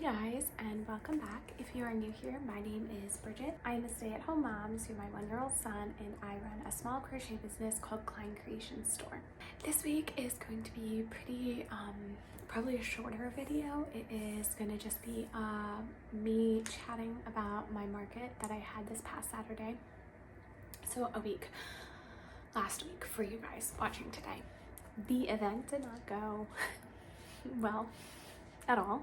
guys, and welcome back. If you are new here, my name is Bridget. I am a stay-at-home mom to my 1-year-old son, and I run a small crochet business called Klein Creation Store. This week is going to be pretty, probably a shorter video. It is going to just be me chatting about my market that I had this past Saturday. So last week for you guys watching today. The event did not go well at all.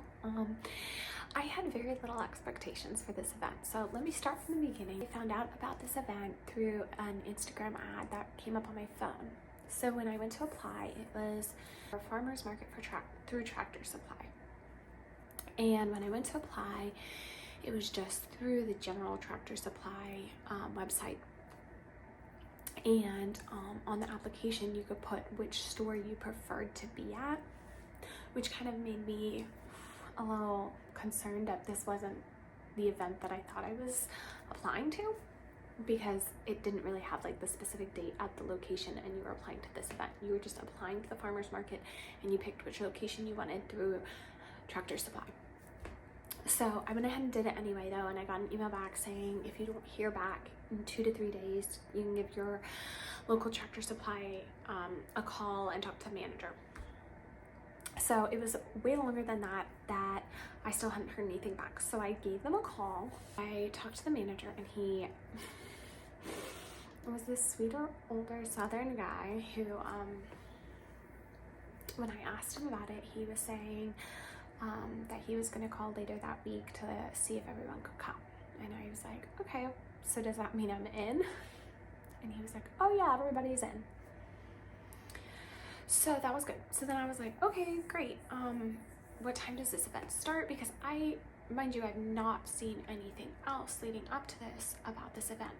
I had very little expectations for this event. So let me start from the beginning. I found out about this event through an Instagram ad that came up on my phone. So when I went to apply, it was a farmer's market through Tractor Supply. And when I went to apply, it was just through the general Tractor Supply website. And on the application, you could put which store you preferred to be at, which kind of made me a little concerned that this wasn't the event that I thought I was applying to, because it didn't really have like the specific date at the location and you were applying to this event. You were just applying to the farmer's market and you picked which location you wanted through Tractor Supply. So I went ahead and did it anyway though, and I got an email back saying if you don't hear back in 2 to 3 days, you can give your local Tractor Supply a call and talk to the manager. So it was way longer than that I still hadn't heard anything back. So I gave them a call. I talked to the manager, and he was this sweeter, older Southern guy who, when I asked him about it, he was saying that he was going to call later that week to see if everyone could come. And I was like, okay, so does that mean I'm in? And he was like, oh yeah, everybody's in. So that was good. So then I was like, okay, great. What time does this event start? Because mind you, I've not seen anything else leading up to this about this event.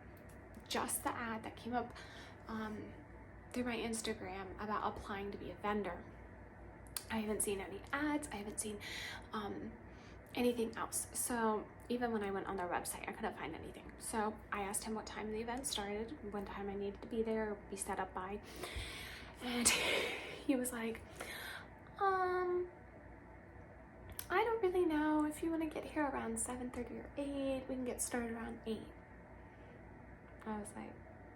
Just the ad that came up through my Instagram about applying to be a vendor. I haven't seen any ads. I haven't seen anything else. So even when I went on their website, I couldn't find anything. So I asked him what time the event started, what time I needed to be there, be set up by. And he was like, I don't really know. If you want to get here around 7:30 or 8, we can get started around 8. I was like,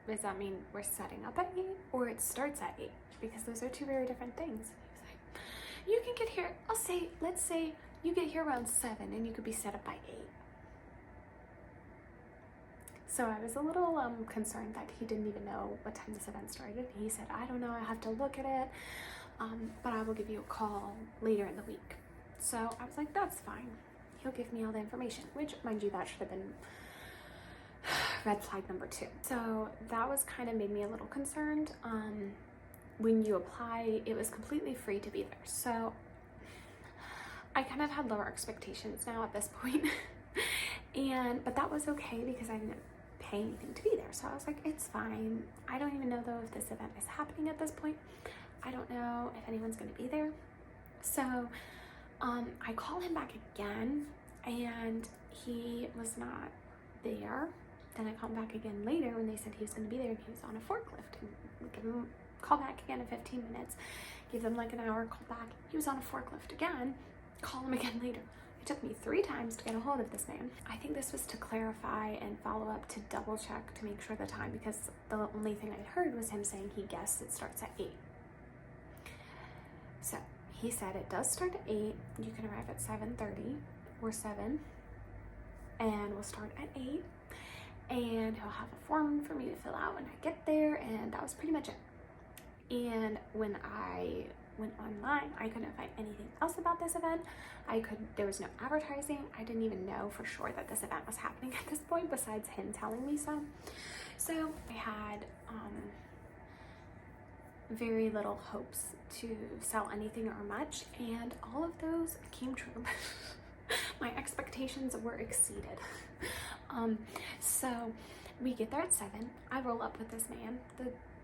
does that mean we're setting up at 8 or it starts at 8? Because those are two very different things. He was like, you can get here, let's say you get here around 7 and you could be set up by 8. So I was a little concerned that he didn't even know what time this event started. He said, I don't know, I have to look at it, but I will give you a call later in the week. So I was like, that's fine. He'll give me all the information, which, mind you, that should have been red flag number 2. So that was kind of made me a little concerned. When you apply, it was completely free to be there. So I kind of had lower expectations now at this point. But that was okay because I didn't pay anything to be there. So I was like, it's fine. I don't even know though if this event is happening at this point. I don't know if anyone's going to be there. So I call him back again and he was not there. Then I called back again later when they said he was going to be there and he was on a forklift. And give him a call back again in 15 minutes. Give them like an hour, call back. He was on a forklift again. Call him again later. It took me 3 times to get a hold of this man. I think this was to clarify and follow up to double check to make sure the time, because the only thing I heard was him saying he guessed it starts at 8. So he said it does start at 8. You can arrive at 7:30 or 7, and we'll start at 8. And he'll have a form for me to fill out when I get there, and that was pretty much it. And when I went online, I couldn't find anything else about this event. There was no advertising. I didn't even know for sure that this event was happening at this point, besides him telling me so. So I had very little hopes to sell anything or much, and all of those came true. My expectations were exceeded. So we get there at 7. I roll up with this man,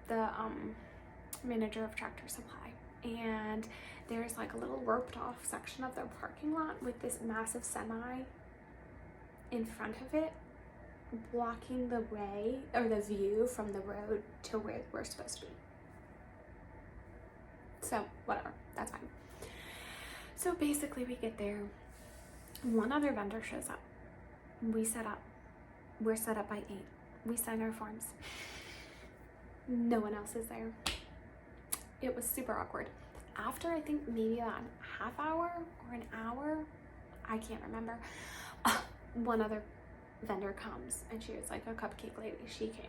the manager of Tractor Supply, and there's like a little roped off section of their parking lot with this massive semi in front of it, blocking the way or the view from the road to where we're supposed to be. So whatever, that's fine. So basically we get there, One other vendor shows up. We're set up by 8. We sign our forms. No one else is there. It was super awkward. After I think maybe about a half hour or an hour, I can't remember, one other vendor comes, and she was like a cupcake lady. She came.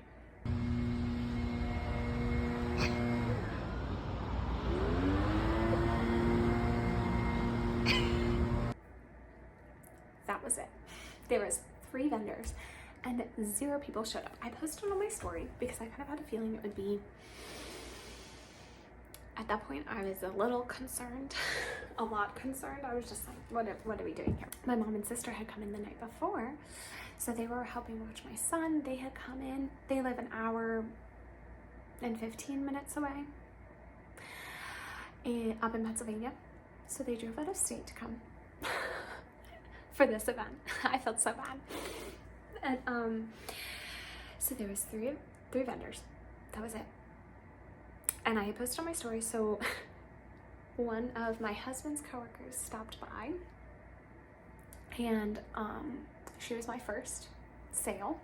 That was it. There was 3 vendors and 0 people showed up. I posted on my story because I kind of had a feeling it would be, at that point I was a little concerned, a lot concerned. I was just like, what are we doing here? My mom and sister had come in the night before, so they were helping watch my son. They had come in. They live an hour and 15 minutes away up in Pennsylvania, so they drove out of state to come for this event. I felt so bad. And so there was three vendors. That was it. And I had posted on my story, so one of my husband's coworkers stopped by, and she was my first sale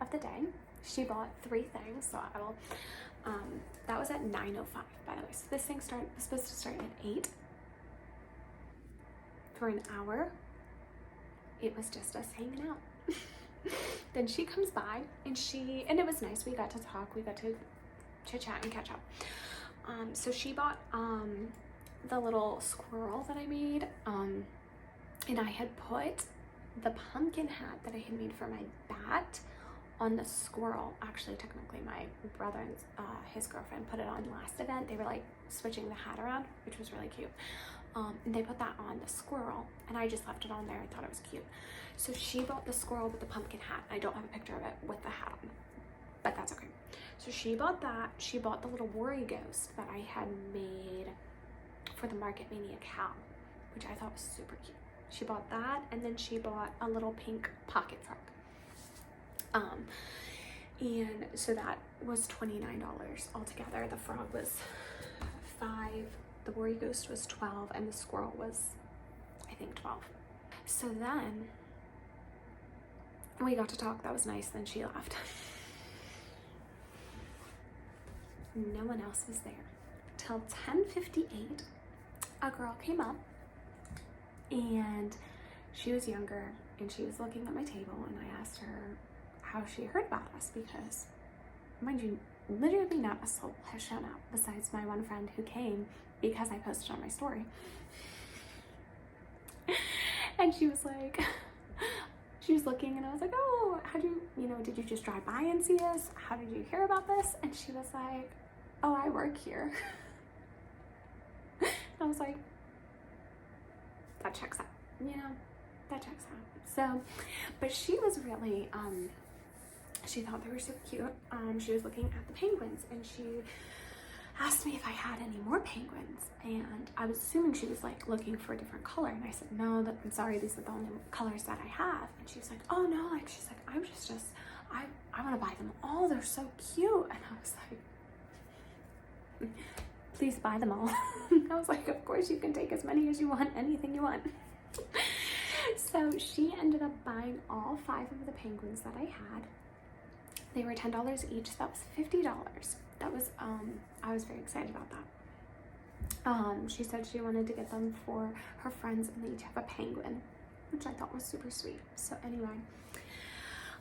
of the day. She bought 3 things, so I will, that was at 9:05, by the way. So this thing was supposed to start at 8. For an hour, it was just us hanging out. Then she comes by, and it was nice. We got to talk, we got to chit chat and catch up. So she bought the little squirrel that I made, and I had put the pumpkin hat that I had made for my bat on the squirrel. Actually, technically my brother and his girlfriend put it on last event. They were like switching the hat around, which was really cute. And they put that on the squirrel, and I just left it on there. I thought it was cute. So she bought the squirrel with the pumpkin hat. I don't have a picture of it with the hat on, but that's okay. So she bought that. She bought the little worry ghost that I had made for the Market Mania cow, which I thought was super cute. She bought that, and then she bought a little pink pocket frog. And so that was $29 altogether. The frog was $5, the worry ghost was $12, and the squirrel was, I think, $12. So then we got to talk. That was nice. Then she left. No one else was there till 10:58. A girl came up, and she was younger, and she was looking at my table, and I asked her how she heard about us, because, mind you, literally not a soul has shown up besides my one friend who came because I posted on my story. And she was like, she was looking, and I was like, oh, did you just drive by and see us? How did you hear about this? And she was like, oh, I work here. And I was like, that checks out, that checks out. So, but she was really, she thought they were super cute. She was looking at the penguins, and she asked me if I had any more penguins, and I was assuming she was like looking for a different color, and I said, no, I'm sorry, these are the only colors that I have. And she was like, oh no, she's like, I want to buy them all, they're so cute. And I was like, please buy them all. I was like, of course you can take as many as you want, anything you want. So she ended up buying all 5 of the penguins that I had. They were $10 each, so that was $50. That was, I was very excited about that. She said she wanted to get them for her friends, and they each have a penguin, which I thought was super sweet. So anyway,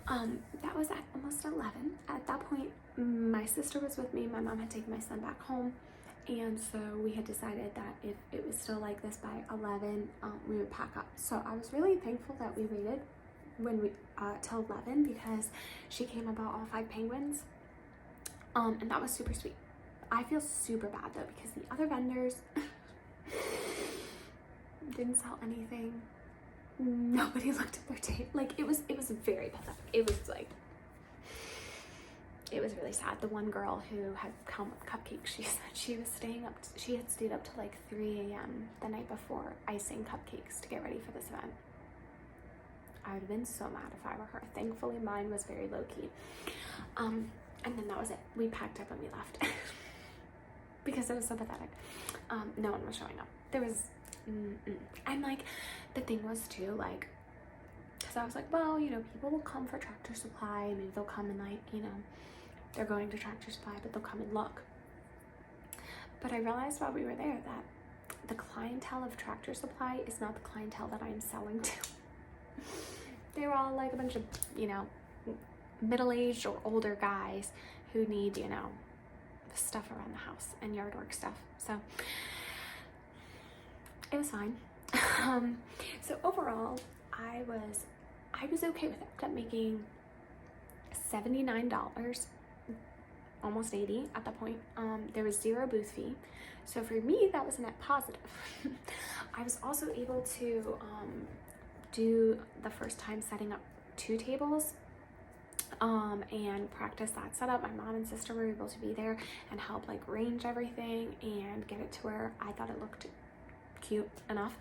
that was at almost 11. At that point, my sister was with me. My mom had taken my son back home, and so we had decided that if it was still like this by 11, we would pack up. So I was really thankful that we waited till 11, because she came and bought all 5 penguins, and that was super sweet. I feel super bad though, because the other vendors didn't sell anything. Nobody looked at their table. Like, it was very pathetic. It was like, it was really sad. The one girl who had come with cupcakes, she said she was she had stayed up till like 3 a.m. the night before icing cupcakes to get ready for this event. I would have been so mad if I were her. Thankfully, mine was very low-key. And then that was it. We packed up and we left. Because it was so pathetic. No one was showing up. There was And like the thing was too, like, because I was like, well, you know, people will come for Tractor Supply, maybe they'll come and like, you know, they're going to Tractor Supply, but they'll come and look. But I realized while we were there that the clientele of Tractor Supply is not the clientele that I'm selling to. They were all like a bunch of, you know, middle-aged or older guys who need, you know, stuff around the house and yard work stuff. So it was fine. So overall, I was okay with it. I kept making $79, almost 80 at that point. There was 0 booth fee. So for me, that was a net positive. I was also able to do the first time setting up 2 tables and practice that setup. My mom and sister were able to be there and help like range everything and get it to where I thought it looked cute enough.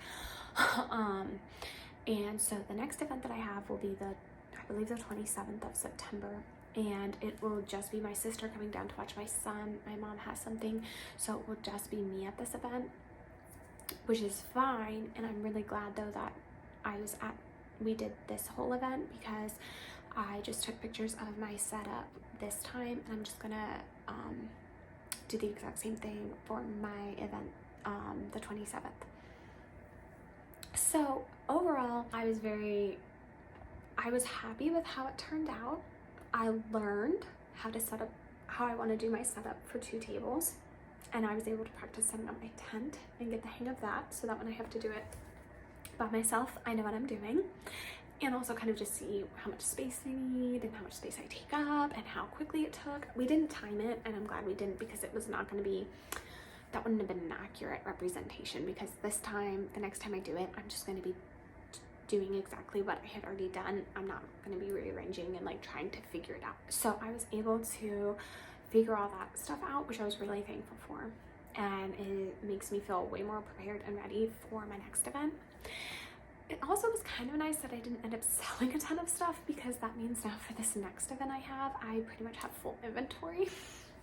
And so the next event that I have will be I believe the 27th of September, and it will just be my sister coming down to watch my son. My mom has something, so it will just be me at this event, which is fine. And I'm really glad though that we did this whole event, because I just took pictures of my setup this time, and I'm just gonna do the exact same thing for my event the 27th. So overall, I was happy with how it turned out. I learned how I want to do my setup for 2 tables, and I was able to practice setting up my tent and get the hang of that, so that when I have to do it by myself, I know what I'm doing. And also kind of just see how much space I need and how much space I take up and how quickly it took. We didn't time it, and I'm glad we didn't, because it was not going to be, that wouldn't have been an accurate representation, because the next time I do it, I'm just going to be doing exactly what I had already done. I'm not going to be rearranging and like trying to figure it out. So I was able to figure all that stuff out, which I was really thankful for. And it makes me feel way more prepared and ready for my next event. It also was kind of nice that I didn't end up selling a ton of stuff, because that means now for this next event I pretty much have full inventory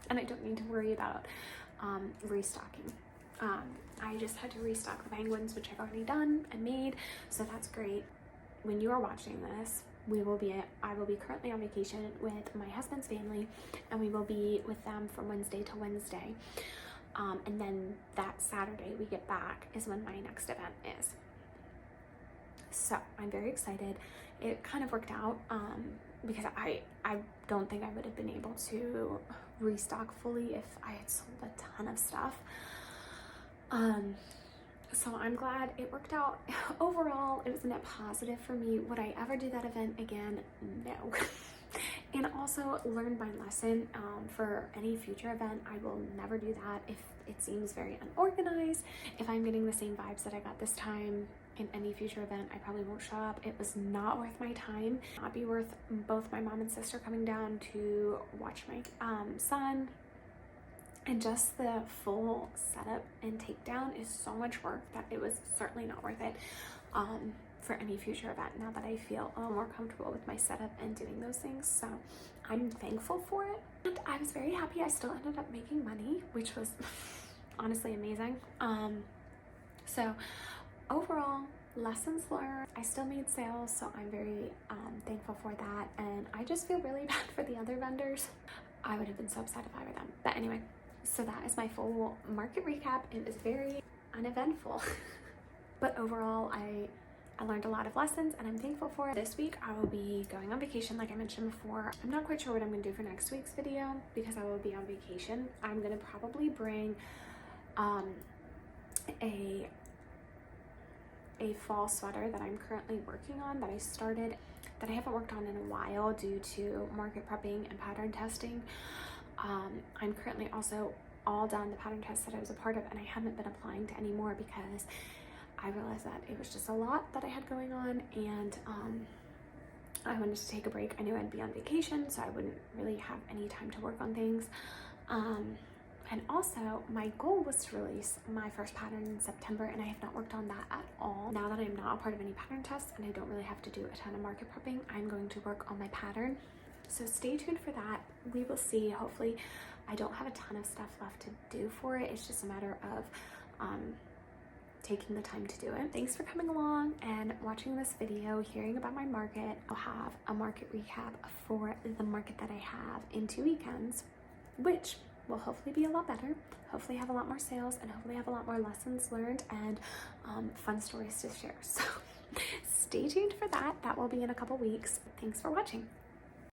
and I don't need to worry about restocking. I just had to restock the penguins, which I've already done and made, so that's great. When you are watching this, I will be currently on vacation with my husband's family, and we will be with them from Wednesday to Wednesday. And then that Saturday we get back is when my next event is. So I'm very excited. It kind of worked out because I don't think I would have been able to restock fully if I had sold a ton of stuff. So I'm glad it worked out. Overall, it was a net positive for me. Would I ever do that event again? No. And also learn my lesson for any future event. I will never do that if it seems very unorganized. If I'm getting the same vibes that I got this time in any future event, I probably won't show up. It was not worth my time. Not be worth both my mom and sister coming down to watch my son. And just the full setup and takedown is so much work that it was certainly not worth it for any future event, now that I feel a little more comfortable with my setup and doing those things. So I'm thankful for it. And I was very happy. I still ended up making money, which was honestly amazing. So overall, lessons learned. I still made sales, so I'm very thankful for that. And I just feel really bad for the other vendors. I would have been so upset if I were them. But anyway, so that is my full market recap. It was very uneventful. But overall, I learned a lot of lessons, and I'm thankful for it. This week, I will be going on vacation, like I mentioned before. I'm not quite sure what I'm going to do for next week's video, because I will be on vacation. I'm going to probably bring a fall sweater that I'm currently working on, that I started, that I haven't worked on in a while due to market prepping and pattern testing. I'm currently also all done the pattern tests that I was a part of, and I haven't been applying to any more because I realized that it was just a lot that I had going on, and I wanted to take a break. I knew I'd be on vacation, so I wouldn't really have any time to work on things. And also, my goal was to release my first pattern in September, and I have not worked on that at all. Now that I'm not a part of any pattern tests and I don't really have to do a ton of market prepping, I'm going to work on my pattern. So stay tuned for that. We will see. Hopefully, I don't have a ton of stuff left to do for it. It's just a matter of taking the time to do it. Thanks for coming along and watching this video, hearing about my market. I'll have a market recap for the market that I have in 2 weekends, which will hopefully be a lot better, hopefully have a lot more sales, and hopefully have a lot more lessons learned and fun stories to share. So stay tuned for that. That will be in a couple weeks. Thanks for watching.